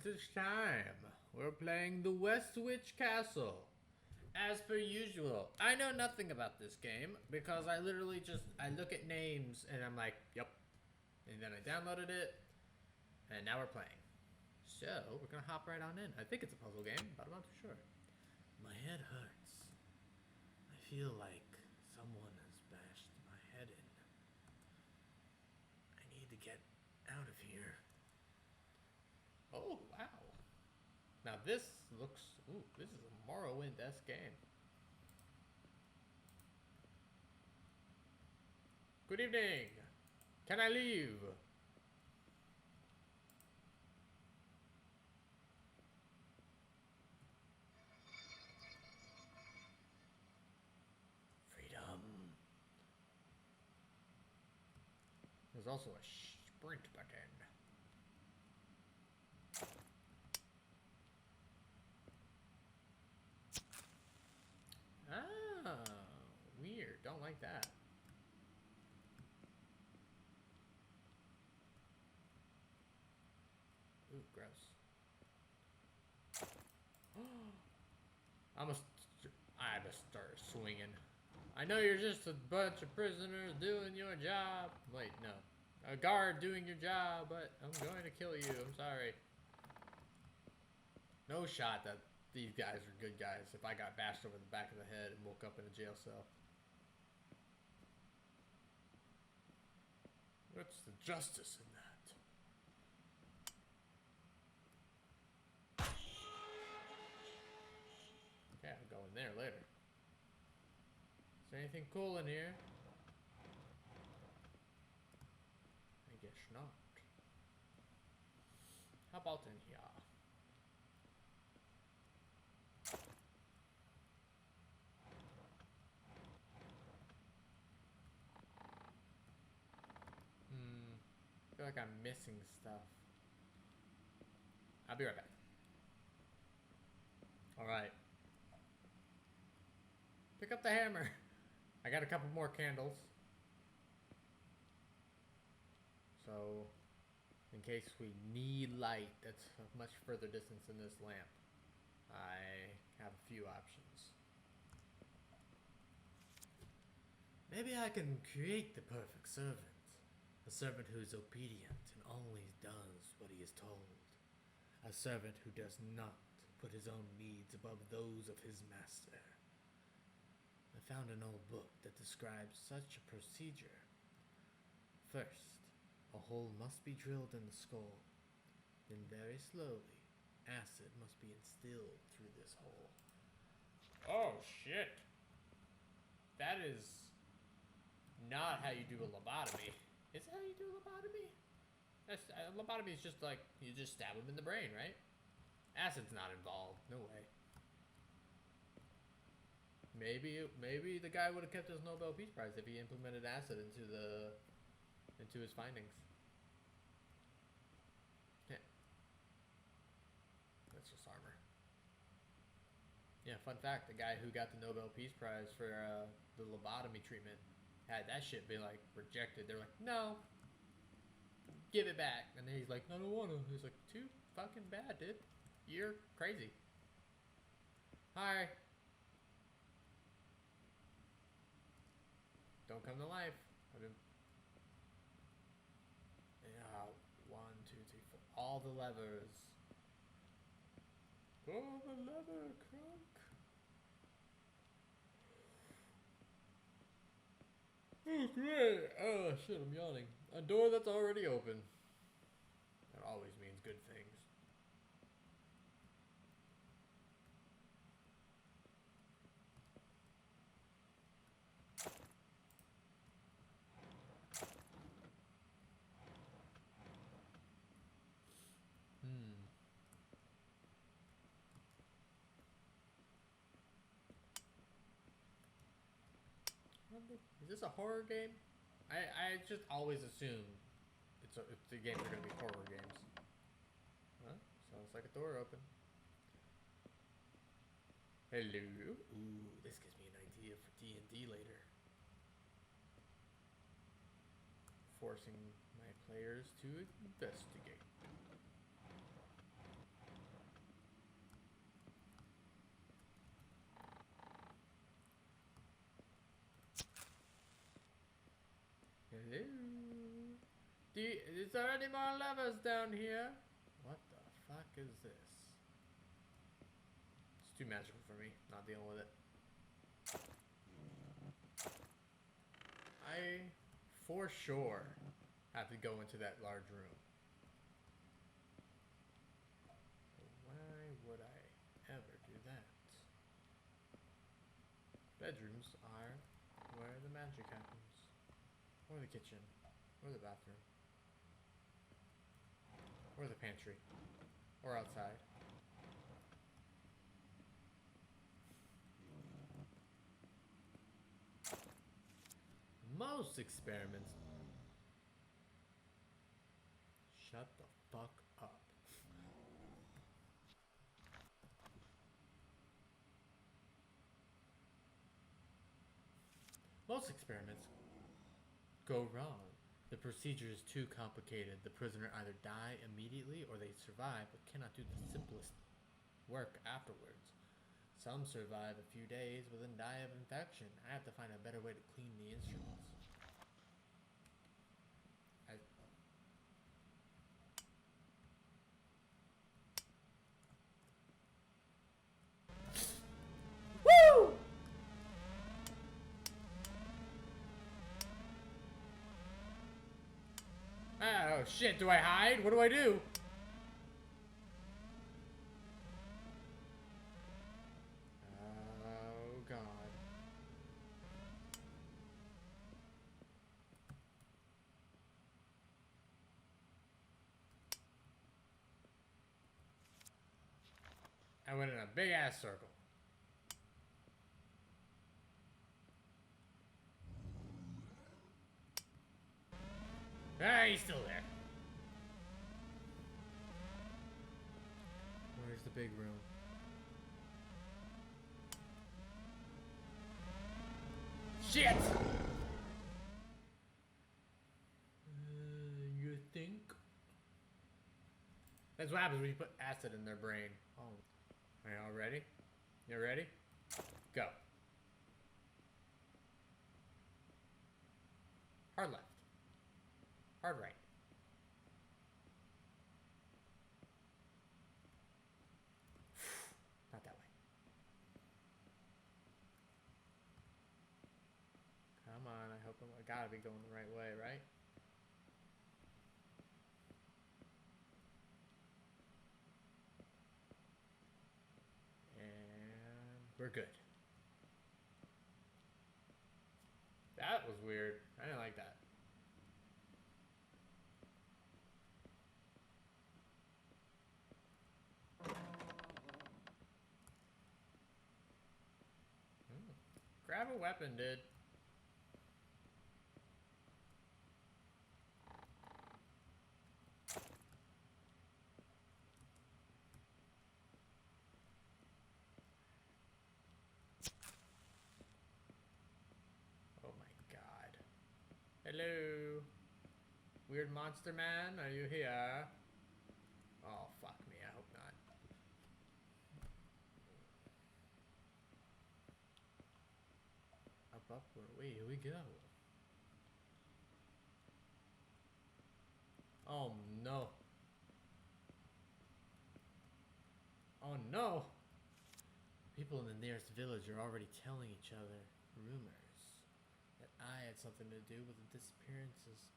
it's time. We're playing the Westwich Castle. As per usual, I know nothing about this game because I literally I look at names and I'm like, yep. And then I downloaded it, and now we're playing. So, we're gonna hop right on in. I think it's a puzzle game, but I'm not too sure. My head hurts. I feel like someone has bashed my head in. I need to get out of here. Oh, wow. Now this looks... Ooh, this is a Morrowind-esque game. Good evening. Can I leave? Freedom. There's also a sprint button. Ah, weird. Don't like that. Ooh, gross. I must start swinging. I know you're just a bunch of prisoners doing your job. Wait, no. A guard doing your job, but I'm going to kill you. I'm sorry. No shot that these guys are good guys if I got bashed over the back of the head and woke up in a jail cell. What's the justice in that? Okay, I'll go in there later. Is there anything cool in here? I guess not. How about in here? I feel like I'm missing stuff. I'll be right back. Alright. Pick up the hammer. I got a couple more candles. So, in case we need light that's a much further distance than this lamp, I have a few options. Maybe I can create the perfect servant. A servant who is obedient and only does what he is told. A servant who does not put his own needs above those of his master. I found an old book that describes such a procedure. First, a hole must be drilled in the skull. Then very slowly, acid must be instilled through this hole. Oh shit. That is not how you do a lobotomy. Is that how you do a lobotomy? Lobotomy is just like, you just stab him in the brain, right? Acid's not involved. No way. Maybe the guy would have kept his Nobel Peace Prize if he implemented acid into his findings. Yeah. That's just armor. Yeah, fun fact, the guy who got the Nobel Peace Prize for the lobotomy treatment had that shit be like rejected. They're like, no, give it back. And then he's like, I don't want to. He's like, too fucking bad, dude. You're crazy. Hi. Don't come to life. I've been... Yeah, 1, 2, 3, 4. All the levers. Pull the lever, Crunk. Oh, great. Oh, shit, I'm yawning. A door that's already open. That always means good things. Is this a horror game? I just always assume the games are going to be horror games. Huh? Sounds like a door open. Hello. Ooh, this gives me an idea for D&D later. Forcing my players to investigate. Is there any more levers down here? What the fuck is this? It's too magical for me. Not dealing with it. I, for sure, have to go into that large room. Why would I ever do that? Bedrooms are where the magic happens. Or the kitchen. Or the bathroom. Or the pantry. Or outside. Most experiments. Shut the fuck up. Most experiments go wrong. The procedure is too complicated. The prisoner either die immediately or they survive but cannot do the simplest work afterwards. Some survive a few days but then die of infection. I have to find a better way to clean the instruments. Woo! Oh shit, do I hide? What do I do? Oh god. I went in a big ass circle. Ah, he's still there. Where's the big room? Shit! You think? That's what happens when you put acid in their brain. Oh. Are y'all ready? You ready? Go. Hard left. Hard right. Not that way. Come on, I hope I gotta be going the right way, right? And we're good. That was weird. I didn't like that. Grab a weapon, dude. Oh my god. Hello. Weird monster man, are you here? Oh, fuck me, I hope not. Up, wait, here we go. Oh no. Oh no! People in the nearest village are already telling each other rumors that I had something to do with the disappearances.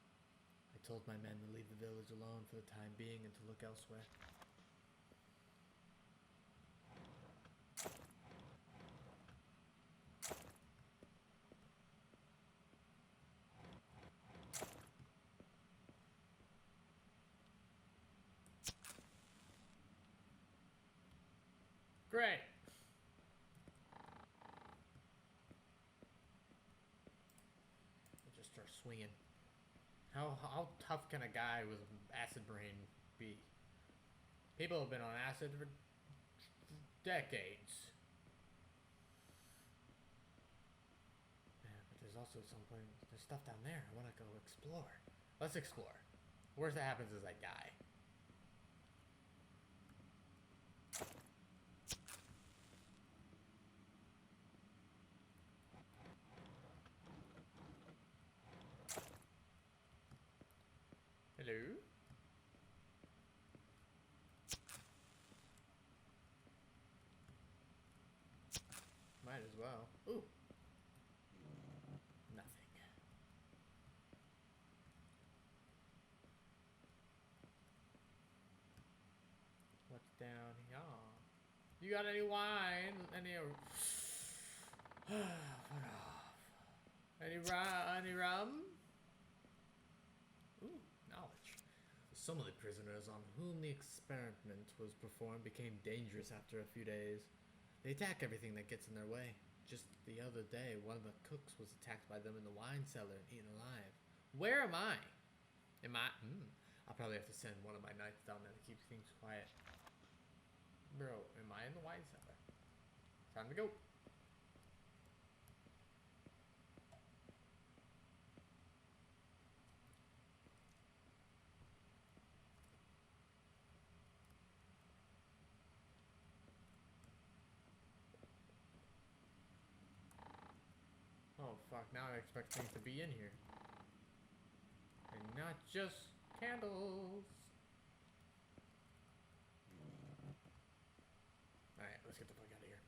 I told my men to leave the village alone for the time being and to look elsewhere. Great! I just start swinging. How tough can a guy with acid brain be? People have been on acid for decades. Yeah, but there's also there's stuff down there. I want to go explore. Let's explore. Worst that happens is I die. Hello? What's down here? You got any wine? Any any rum? Ooh, knowledge. Some of the prisoners on whom the experiment was performed became dangerous after a few days. They attack everything that gets in their way. Just the other day, one of the cooks was attacked by them in the wine cellar and eaten alive. Where am I? Am I? I'll probably have to send one of my knights down there to keep things quiet. Bro, am I in the wine cellar? Time to go. Oh fuck, now I expect things to be in here. And not just candles. Alright, let's get the fuck out of here.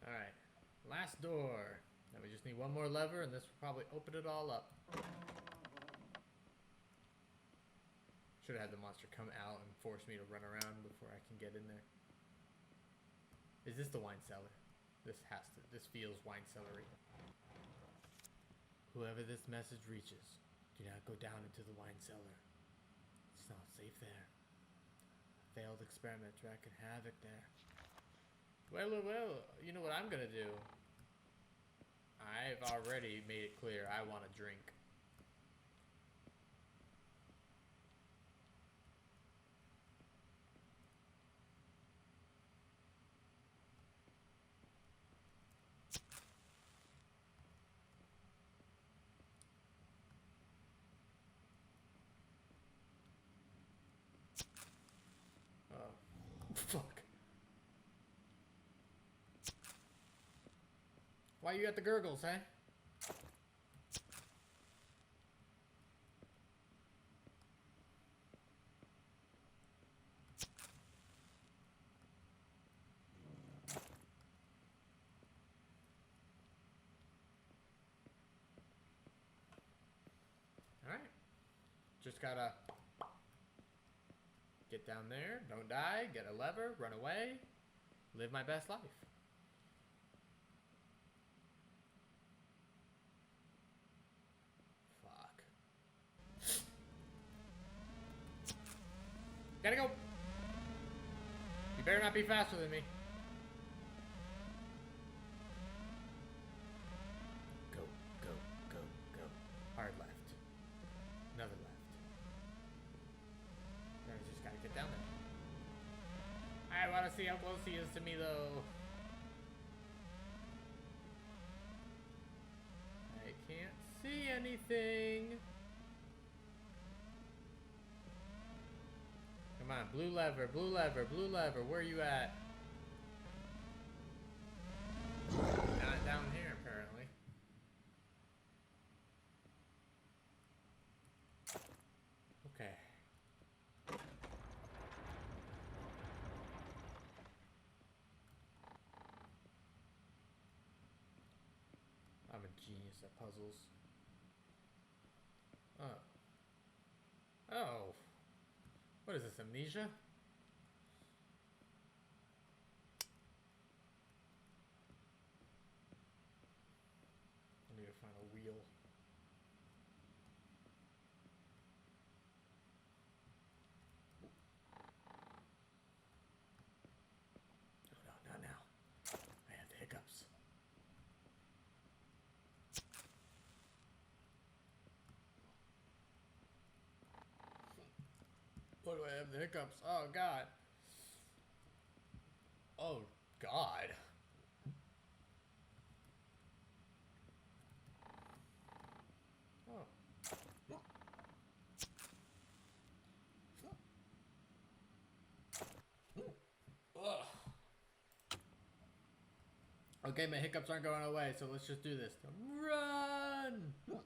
Alright, last door. Now we just need one more lever and this will probably open it all up. Should have had the monster come out and force me to run around before I can get in there. Is this the wine cellar? This feels wine cellary. Whoever this message reaches, do not go down into the wine cellar. It's not safe there. A failed experiment wreaking havoc there. Well, you know what I'm gonna do? I've already made it clear I want a drink. Oh, fuck. Why you got the gurgles, eh? Alright. Just gotta get down there, don't die, get a lever, run away, live my best life. Fuck. Gotta go. You better not be faster than me. Go, go, go, go. Hard left. Another left. I just gotta get down there. I wanna see how close he is to me though. I can't see anything. Come on, blue lever, blue lever, blue lever. Where are you at? Not down here, apparently. Okay. I'm a genius at puzzles. Oh. Oh. What is this, amnesia? I need to find a wheel. Oh no, not now. I have the hiccups. What do I have the hiccups? Oh god. Oh god. Oh. Ugh. Okay, my hiccups aren't going away, so let's just do this. Run! Come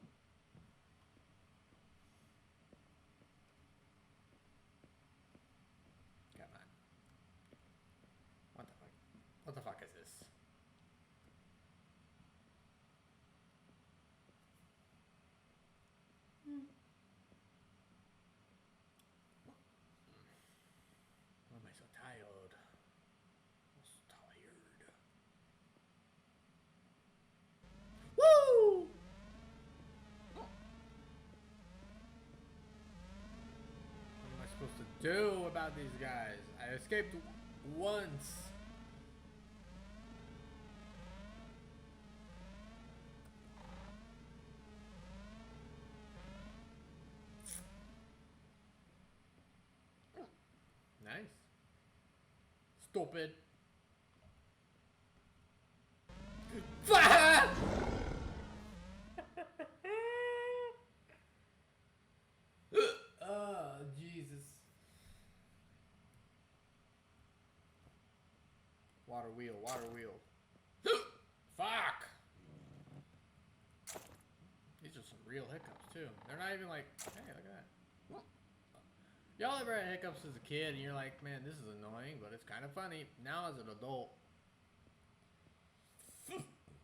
on. What the fuck? too about these guys. I escaped once. Nice. Stupid. Oh, Jesus. Water wheel, water wheel. Fuck! These are some real hiccups, too. They're not even like, hey, look at that. Y'all ever had hiccups as a kid and you're like, man, this is annoying, but it's kind of funny. Now as an adult,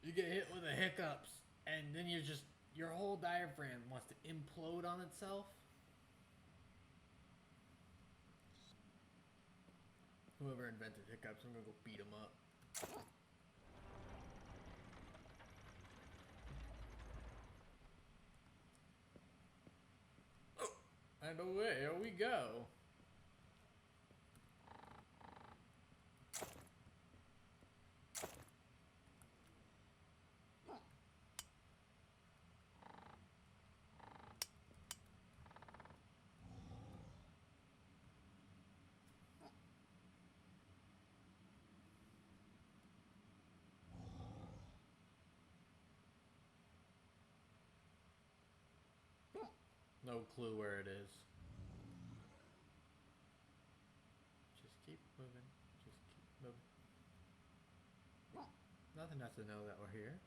you get hit with the hiccups and then you're just, your whole diaphragm wants to implode on itself. Whoever invented hiccups, I'm gonna go beat them up. And away we go. No clue where it is. Just keep moving. Just keep moving. Nothing has to know that we're here.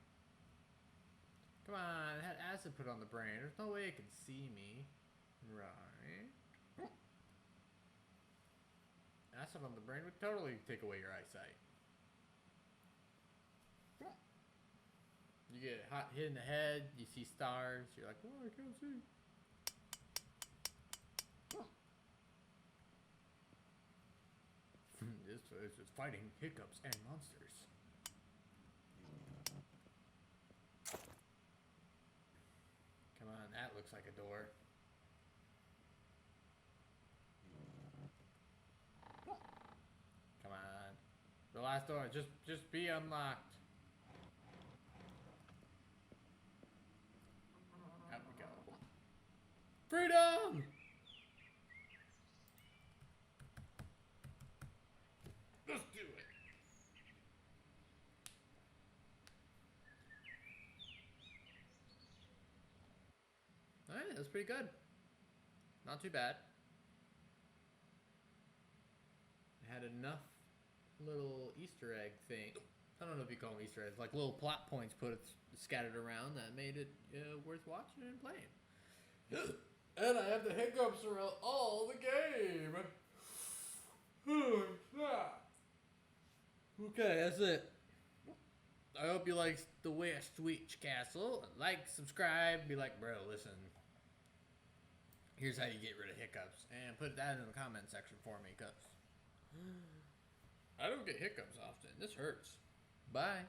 Come on, I had acid put on the brain. There's no way it can see me. Right. Acid on the brain would totally take away your eyesight. You get hit in the head, you see stars, you're like, oh, I can't see. This is fighting hiccups and monsters. Come on, that looks like a door. Come on. The last door, just be unlocked. Out we go. Freedom! Let's do it. Alright, that was pretty good. Not too bad. I had enough little Easter egg thing. I don't know if you call them Easter eggs, like little plot points scattered around that made it worth watching and playing. And I have the hiccups around all the game. Okay, that's it. I hope you liked the West Witch Castle. Like, subscribe, be like, bro, listen. Here's how you get rid of hiccups. And put that in the comment section for me, because I don't get hiccups often. This hurts. Bye.